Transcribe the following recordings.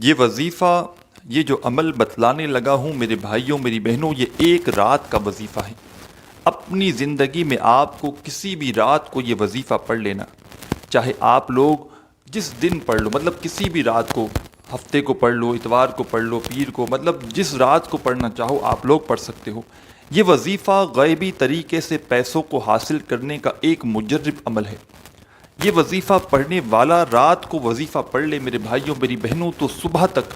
یہ وظیفہ، یہ جو عمل بتلانے لگا ہوں میرے بھائیوں میری بہنوں، یہ ایک رات کا وظیفہ ہے۔ اپنی زندگی میں آپ کو کسی بھی رات کو یہ وظیفہ پڑھ لینا، چاہے آپ لوگ جس دن پڑھ لو، مطلب کسی بھی رات کو، ہفتے کو پڑھ لو، اتوار کو پڑھ لو، پیر کو، مطلب جس رات کو پڑھنا چاہو آپ لوگ پڑھ سکتے ہو۔ یہ وظیفہ غیبی طریقے سے پیسوں کو حاصل کرنے کا ایک مجرب عمل ہے۔ یہ وظیفہ پڑھنے والا رات کو وظیفہ پڑھ لے میرے بھائیوں میری بہنوں تو صبح تک،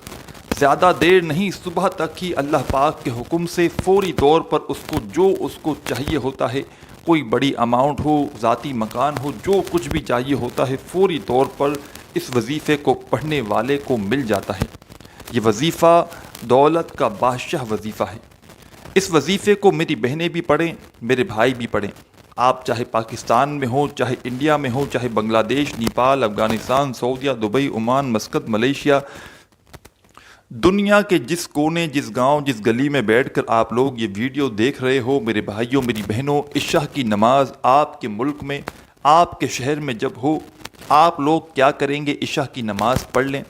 زیادہ دیر نہیں، صبح تک ہی اللہ پاک کے حکم سے فوری طور پر اس کو جو اس کو چاہیے ہوتا ہے، کوئی بڑی اماؤنٹ ہو، ذاتی مکان ہو، جو کچھ بھی چاہیے ہوتا ہے، فوری طور پر اس وظیفے کو پڑھنے والے کو مل جاتا ہے۔ یہ وظیفہ دولت کا بادشاہ وظیفہ ہے۔ اس وظیفے کو میری بہنیں بھی پڑھیں، میرے بھائی بھی پڑھیں۔ آپ چاہے پاکستان میں ہوں، چاہے انڈیا میں ہوں، چاہے بنگلہ دیش، نیپال، افغانستان، سعودیہ، دبئی، عمان، مسقط، ملیشیا، دنیا کے جس کونے، جس گاؤں، جس گلی میں بیٹھ کر آپ لوگ یہ ویڈیو دیکھ رہے ہو میرے بھائیوں میری بہنوں، عشاء کی نماز آپ کے ملک میں، آپ کے شہر میں جب ہو، آپ لوگ کیا کریں گے؟ عشاء کی نماز پڑھ لیں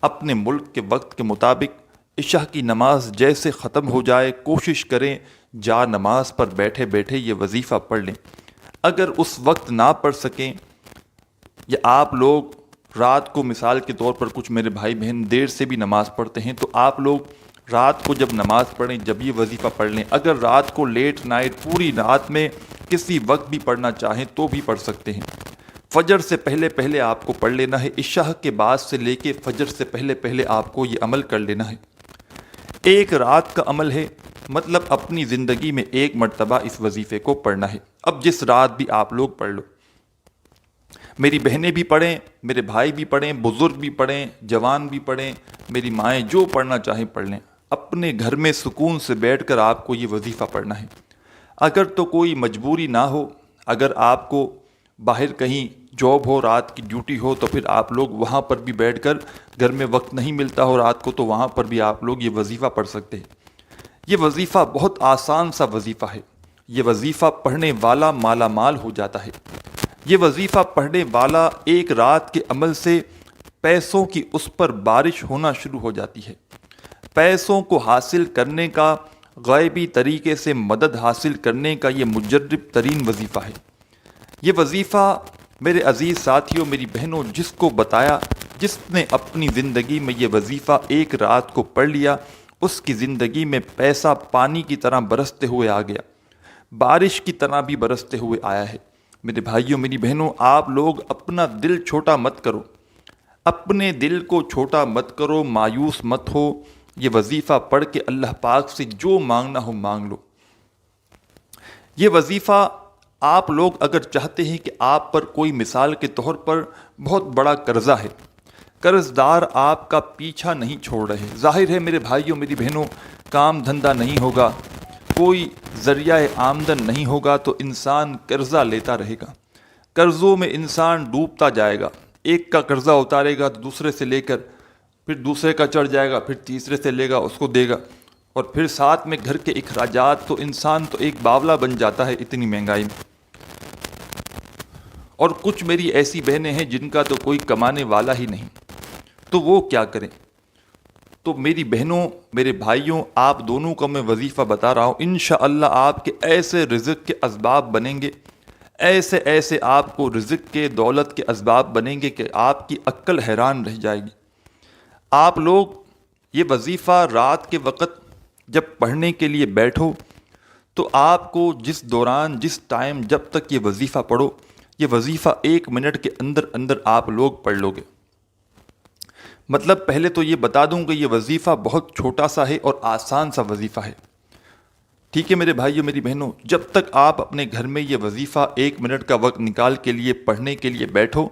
اپنے ملک کے وقت کے مطابق۔ عشاء کی نماز جیسے ختم ہو جائے کوشش کریں جا نماز پر بیٹھے بیٹھے یہ وظیفہ پڑھ لیں۔ اگر اس وقت نہ پڑھ سکیں، یا آپ لوگ رات کو مثال کے طور پر کچھ میرے بھائی بہن دیر سے بھی نماز پڑھتے ہیں، تو آپ لوگ رات کو جب نماز پڑھیں جب یہ وظیفہ پڑھ لیں۔ اگر رات کو لیٹ نائٹ پوری رات میں کسی وقت بھی پڑھنا چاہیں تو بھی پڑھ سکتے ہیں۔ فجر سے پہلے پہلے آپ کو پڑھ لینا ہے، عشاء کے بعد سے لے کے فجر سے پہلے پہلے آپ کو یہ عمل کر لینا ہے۔ ایک رات کا عمل ہے، مطلب اپنی زندگی میں ایک مرتبہ اس وظیفے کو پڑھنا ہے۔ اب جس رات بھی آپ لوگ پڑھ لو، میری بہنیں بھی پڑھیں، میرے بھائی بھی پڑھیں، بزرگ بھی پڑھیں، جوان بھی پڑھیں، میری مائیں جو پڑھنا چاہیں پڑھ لیں۔ اپنے گھر میں سکون سے بیٹھ کر آپ کو یہ وظیفہ پڑھنا ہے۔ اگر تو کوئی مجبوری نہ ہو، اگر آپ کو باہر کہیں جاب ہو، رات کی ڈیوٹی ہو، تو پھر آپ لوگ وہاں پر بھی بیٹھ کر، گھر میں وقت نہیں ملتا ہو رات کو تو وہاں پر بھی آپ لوگ یہ وظیفہ پڑھ سکتے ہیں۔ یہ وظیفہ بہت آسان سا وظیفہ ہے۔ یہ وظیفہ پڑھنے والا مالا مال ہو جاتا ہے۔ یہ وظیفہ پڑھنے والا ایک رات کے عمل سے پیسوں کی اس پر بارش ہونا شروع ہو جاتی ہے۔ پیسوں کو حاصل کرنے کا، غیبی طریقے سے مدد حاصل کرنے کا یہ مجرب ترین وظیفہ ہے۔ یہ وظیفہ میرے عزیز ساتھیوں میری بہنوں، جس کو بتایا، جس نے اپنی زندگی میں یہ وظیفہ ایک رات کو پڑھ لیا، اس کی زندگی میں پیسہ پانی کی طرح برستے ہوئے آ گیا، بارش کی طرح بھی برستے ہوئے آیا ہے۔ میرے بھائیوں میری بہنوں، آپ لوگ اپنا دل چھوٹا مت کرو، اپنے دل کو چھوٹا مت کرو، مایوس مت ہو۔ یہ وظیفہ پڑھ کے اللہ پاک سے جو مانگنا ہو مانگ لو۔ یہ وظیفہ آپ لوگ اگر چاہتے ہیں کہ آپ پر کوئی مثال کے طور پر بہت بڑا قرضہ ہے، قرض دار آپ کا پیچھا نہیں چھوڑ رہے، ظاہر ہے میرے بھائیوں میری بہنوں، کام دھندہ نہیں ہوگا، کوئی ذریعہ آمدن نہیں ہوگا تو انسان قرضہ لیتا رہے گا، قرضوں میں انسان ڈوبتا جائے گا۔ ایک کا قرضہ اتارے گا تو دوسرے سے لے کر، پھر دوسرے کا چڑھ جائے گا، پھر تیسرے سے لے گا، اس کو دے گا، اور پھر ساتھ میں گھر کے اخراجات، تو انسان تو ایک باولا بن جاتا ہے اتنی مہنگائی میں۔ اور کچھ میری ایسی بہنیں ہیں جن کا تو کوئی کمانے والا ہی نہیں، تو وہ کیا کریں؟ تو میری بہنوں میرے بھائیوں، آپ دونوں کا میں وظیفہ بتا رہا ہوں، انشاءاللہ آپ کے ایسے رزق کے اسباب بنیں گے، ایسے ایسے آپ کو رزق کے، دولت کے اسباب بنیں گے کہ آپ کی عقل حیران رہ جائے گی۔ آپ لوگ یہ وظیفہ رات کے وقت جب پڑھنے کے لیے بیٹھو تو آپ کو جس دوران، جس ٹائم، جب تک یہ وظیفہ پڑھو، یہ وظیفہ 1 منٹ کے اندر اندر آپ لوگ پڑھ لو گے۔ مطلب پہلے تو یہ بتا دوں کہ یہ وظیفہ بہت چھوٹا سا ہے اور آسان سا وظیفہ ہے، ٹھیک ہے میرے بھائیوں میری بہنوں؟ جب تک آپ اپنے گھر میں یہ وظیفہ 1 منٹ کا وقت نکال کے لیے پڑھنے کے لیے بیٹھو،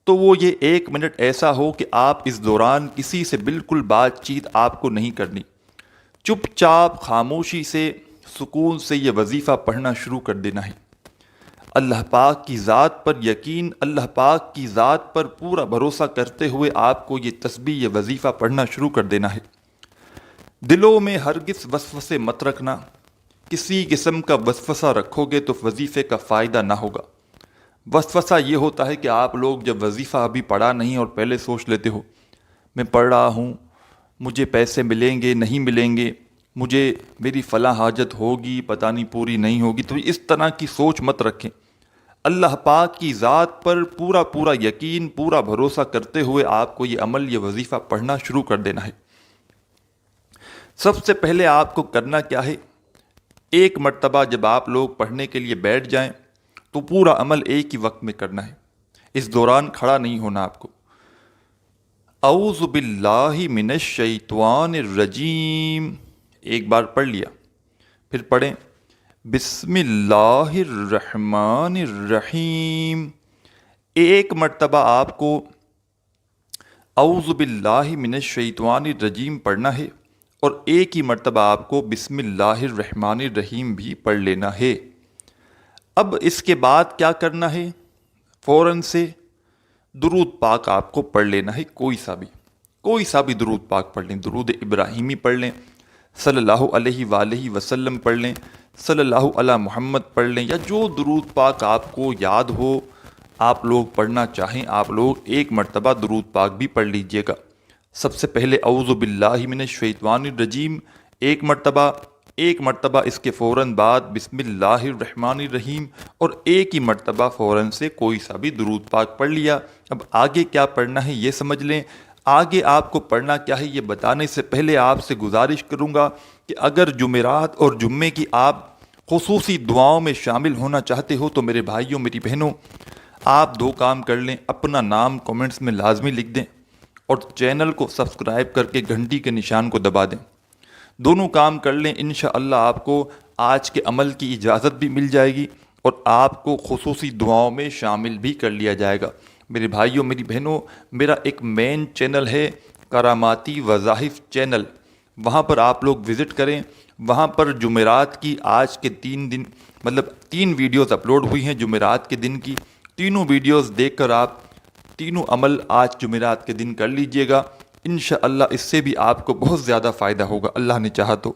تو وہ یہ 1 منٹ ایسا ہو کہ آپ اس دوران کسی سے بالکل بات چیت آپ کو نہیں کرنی، چپ چاپ خاموشی سے، سکون سے یہ وظیفہ پڑھنا شروع کر دینا ہے۔ اللہ پاک کی ذات پر یقین، اللہ پاک کی ذات پر پورا بھروسہ کرتے ہوئے آپ کو یہ تسبیح، یہ وظیفہ پڑھنا شروع کر دینا ہے۔ دلوں میں ہرگز وسوسے مت رکھنا، کسی قسم کا وسوسہ رکھو گے تو وظیفے کا فائدہ نہ ہوگا۔ وسوسہ یہ ہوتا ہے کہ آپ لوگ جب وظیفہ ابھی پڑھا نہیں اور پہلے سوچ لیتے ہو میں پڑھ رہا ہوں، مجھے پیسے ملیں گے نہیں ملیں گے، مجھے میری فلاں حاجت ہوگی پتہ نہیں پوری نہیں ہوگی، تو اس طرح کی سوچ مت رکھیں۔ اللہ پاک کی ذات پر پورا یقین، پورا بھروسہ کرتے ہوئے آپ کو یہ عمل، یہ وظیفہ پڑھنا شروع کر دینا ہے۔ سب سے پہلے آپ کو کرنا کیا ہے؟ ایک مرتبہ جب آپ لوگ پڑھنے کے لیے بیٹھ جائیں تو پورا عمل ایک ہی وقت میں کرنا ہے، اس دوران کھڑا نہیں ہونا آپ کو۔ اعوذ باللہ من الشیطان الرجیم ایک بار پڑھ لیا، پھر پڑھیں بسم اللہ الرحمن الرحیم۔ ایک مرتبہ آپ کو اعوذ باللہ من الشیطان الرجیم پڑھنا ہے اور ایک ہی مرتبہ آپ کو بسم اللہ الرحمن الرحیم بھی پڑھ لینا ہے۔ اب اس کے بعد کیا کرنا ہے؟ فوراً سے درود پاک آپ کو پڑھ لینا ہے، کوئی سا بھی درود پاک پڑھ لیں، درود ابراہیمی پڑھ لیں، صلی اللہ علیہ وآلہ وسلم پڑھ لیں، صلی اللہ علی محمد پڑھ لیں، یا جو درود پاک آپ کو یاد ہو آپ لوگ پڑھنا چاہیں، آپ لوگ ایک مرتبہ درود پاک بھی پڑھ لیجئے گا۔ سب سے پہلے اعوذ باللہ من الشیطان الرجیم ایک مرتبہ اس کے فوراً بعد بسم اللہ الرحمن الرحیم، اور ایک ہی مرتبہ فوراً سے کوئی سا بھی درود پاک پڑھ لیا۔ اب آگے کیا پڑھنا ہے یہ سمجھ لیں۔ آگے آپ کو پڑھنا کیا ہے یہ بتانے سے پہلے آپ سے گزارش کروں گا کہ اگر جمعرات اور جمعے کی آپ خصوصی دعاؤں میں شامل ہونا چاہتے ہو تو میرے بھائیوں میری بہنوں، آپ دو کام کر لیں، اپنا نام کومنٹس میں لازمی لکھ دیں اور چینل کو سبسکرائب کر کے گھنٹی کے نشان کو دبا دیں۔ دونوں کام کر لیں، انشاءاللہ آپ کو آج کے عمل کی اجازت بھی مل جائے گی اور آپ کو خصوصی دعاؤں میں شامل بھی کر لیا جائے گا۔ میرے بھائیوں میری بہنوں، میرا ایک مین چینل ہے کراماتی وظائف چینل، وہاں پر آپ لوگ وزٹ کریں۔ وہاں پر جمعرات کی آج کے 3 ویڈیوز اپلوڈ ہوئی ہیں جمعرات کے دن کی، تینوں ویڈیوز دیکھ کر آپ تینوں عمل آج جمعرات کے دن کر لیجئے گا، انشاءاللہ اس سے بھی آپ کو بہت زیادہ فائدہ ہوگا اللہ نے چاہا تو۔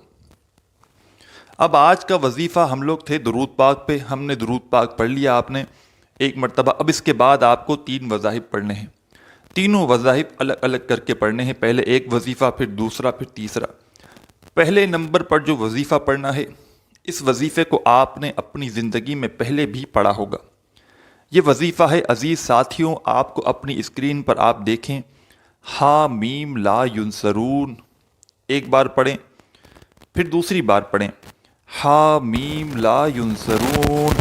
اب آج کا وظیفہ ہم لوگ تھے درود پاک پہ، ہم نے درود پاک پڑھ لیا آپ نے ایک مرتبہ۔ اب اس کے بعد آپ کو 3 وظائف پڑھنے ہیں، تینوں وظائف الگ الگ کر کے پڑھنے ہیں، پہلے ایک وظیفہ، پھر دوسرا، پھر تیسرا۔ پہلے نمبر پر جو وظیفہ پڑھنا ہے، اس وظیفے کو آپ نے اپنی زندگی میں پہلے بھی پڑھا ہوگا۔ یہ وظیفہ ہے عزیز ساتھیوں، آپ کو اپنی اسکرین پر آپ دیکھیں، حامیم لا ینصرون ایک بار پڑھیں، پھر دوسری بار پڑھیں حامیم لا ینصرون،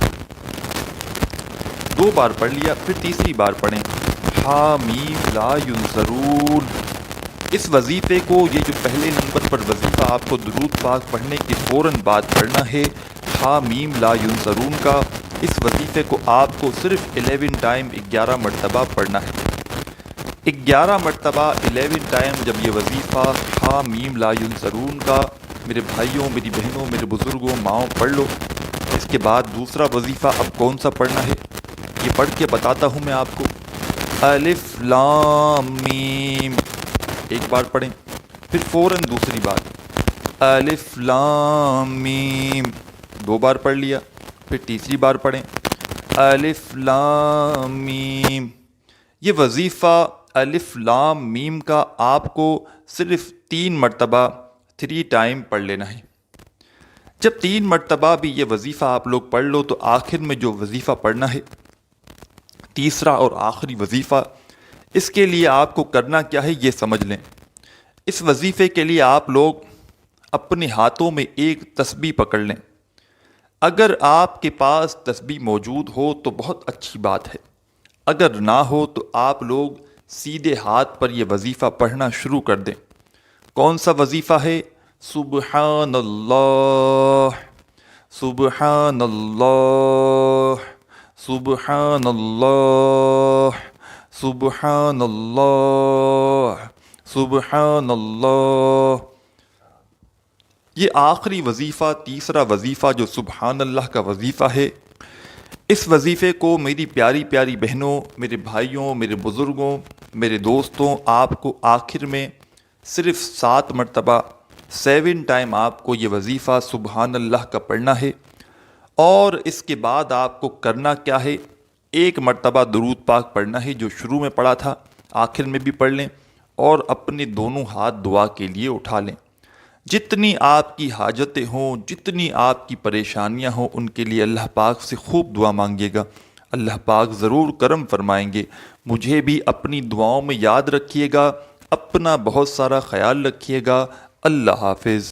2 بار پڑھ لیا، پھر تیسری بار پڑھیں حامیم لا ینصرون۔ اس وظیفے کو، یہ جو پہلے نمبر پر وظیفہ آپ کو درود پاک پڑھنے کے فوراً بعد پڑھنا ہے حامیم لا ینصرون کا، اس وظیفے کو آپ کو صرف 11 ٹائم 11 مرتبہ پڑھنا ہے۔ 11 مرتبہ 11 ٹائم جب یہ وظیفہ حامیم لا ینصرون کا میرے بھائیوں میری بہنوں میرے بزرگوں ماؤں پڑھ لو، اس کے بعد دوسرا وظیفہ اب کون سا پڑھنا ہے یہ پڑھ کے بتاتا ہوں میں آپ کو۔ الف لام میم ایک بار پڑھیں، پھر فوراً دوسری بار الف لام میم 2 بار پڑھ لیا، پھر تیسری بار پڑھیں الف لام میم۔ یہ وظیفہ الف لام میم کا آپ کو صرف 3 مرتبہ 3 ٹائم پڑھ لینا ہے۔ جب 3 مرتبہ بھی یہ وظیفہ آپ لوگ پڑھ لو تو آخر میں جو وظیفہ پڑھنا ہے تیسرا اور آخری وظیفہ، اس کے لیے آپ کو کرنا کیا ہے یہ سمجھ لیں۔ اس وظیفے کے لیے آپ لوگ اپنے ہاتھوں میں ایک تسبیح پکڑ لیں۔ اگر آپ کے پاس تسبیح موجود ہو تو بہت اچھی بات ہے، اگر نہ ہو تو آپ لوگ سیدھے ہاتھ پر یہ وظیفہ پڑھنا شروع کر دیں۔ کون سا وظیفہ ہے؟ سبحان اللہ سبحان اللہ سبحان اللہ سبحان اللہ سبحان اللہ۔ یہ آخری وظیفہ، تیسرا وظیفہ جو سبحان اللہ کا وظیفہ ہے، اس وظیفے کو میری پیاری پیاری بہنوں میرے بھائیوں میرے بزرگوں میرے دوستوں آپ کو آخر میں صرف 7 مرتبہ 7 ٹائم آپ کو یہ وظیفہ سبحان اللہ کا پڑھنا ہے، اور اس کے بعد آپ کو کرنا کیا ہے؟ 1 مرتبہ درود پاک پڑھنا ہے جو شروع میں پڑھا تھا، آخر میں بھی پڑھ لیں، اور اپنے دونوں ہاتھ دعا کے لیے اٹھا لیں۔ جتنی آپ کی حاجتیں ہوں، جتنی آپ کی پریشانیاں ہوں، ان کے لیے اللہ پاک سے خوب دعا مانگیے گا، اللہ پاک ضرور کرم فرمائیں گے۔ مجھے بھی اپنی دعاؤں میں یاد رکھیے گا، اپنا بہت سارا خیال رکھیے گا۔ اللہ حافظ۔